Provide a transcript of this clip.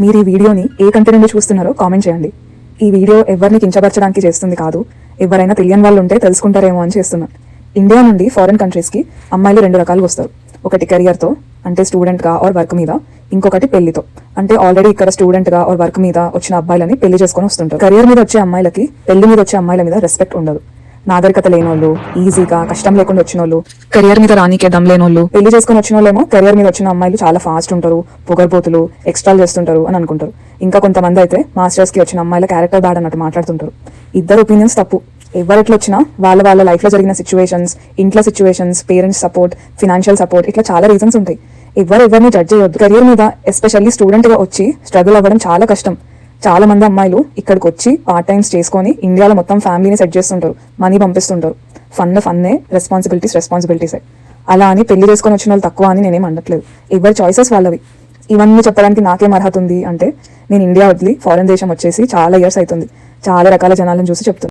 మీరు ఈ వీడియోని ఏ కంట్రీ నుండి చూస్తున్నారో కామెంట్ చేయండి. ఈ వీడియో ఎవరిని కించపరచడానికి చేస్తుంది కాదు, ఎవరైనా తెలియని వాళ్ళు ఉంటే తెలుసుకుంటారేమో అని చేస్తున్నాను. ఇండియా నుండి ఫారెన్ కంట్రీస్కి అమ్మాయిలు రెండు రకాలుగా వస్తారు. ఒకటి కెరియర్తో, అంటే స్టూడెంట్గా ఆర్ వర్క్ మీద. ఇంకొకటి పెళ్లితో, అంటే ఆల్రెడీ ఇక్కడ స్టూడెంట్గా ఆర్ వర్క్ మీద వచ్చిన అబ్బాయిలని పెళ్లి చేసుకొని వస్తుంటారు. కెరియర్ మీద వచ్చే అమ్మాయిలకి పెళ్లి మీద వచ్చే అమ్మాయిల మీద రెస్పెక్ట్ ఉండదు. నాగరికత లేనోళ్ళు, ఈజీగా కష్టం లేకుండా వచ్చిన వాళ్ళు, కెరియర్ మీద రానికే దమ్ లేనోళ్ళు, పెళ్లి చేసుకుని వచ్చిన వాళ్ళేమో కెరియర్ మీద వచ్చిన అమ్మాయిలు చాలా ఫాస్ట్ ఉంటారు, పొగర్బోతులు, ఎక్స్ట్రాలు చేస్తుంటారు అని అనుకుంటారు. ఇంకా కొంతమంది అయితే మాస్టర్స్ కి వచ్చిన అమ్మాయిల క్యారెక్టర్ బ్యాడ్ అన్నట్టు మాట్లాడుతుంటారు. ఇద్దరు ఒపీనియన్స్ తప్పు. ఎవరెట్లా వచ్చినా వాళ్ళ లైఫ్ లో జరిగిన సిచ్యువేషన్స్, ఇంట్లో situations, parents support, financial support, ఇట్లా చాలా రీజన్స్ ఉంటాయి. ఎవరిని జడ్జ్ చేయొద్దు. కెరియర్ మీద ఎస్పెషల్లీ స్టూడెంట్ గా వచ్చి స్ట్రగుల్ అవ్వడం చాలా కష్టం. చాలా మంది అమ్మాయిలు ఇక్కడికి వచ్చి పార్ట్ టైమ్స్ చేసుకొని ఇండియాలో మొత్తం ఫ్యామిలీని సెట్ చేస్తుంటారు, మనీ పంపిస్తుంటారు. ఫన్నే, రెస్పాన్సిబిలిటీసే. అలా అని పెళ్లి చేసుకొని వచ్చిన వాళ్ళు తక్కువ అని నేనేం అనట్లేదు. ఎవరి చాయిసెస్ వాళ్ళవి. ఇవన్నీ చెప్పడానికి నాకేం అర్హత ఉంది అంటే, నేను ఇండియా వదిలి ఫారెన్ దేశం వచ్చేసి చాలా ఇయర్స్ అవుతుంది. చాలా రకాల జనాలను చూసి చెప్తున్నాను.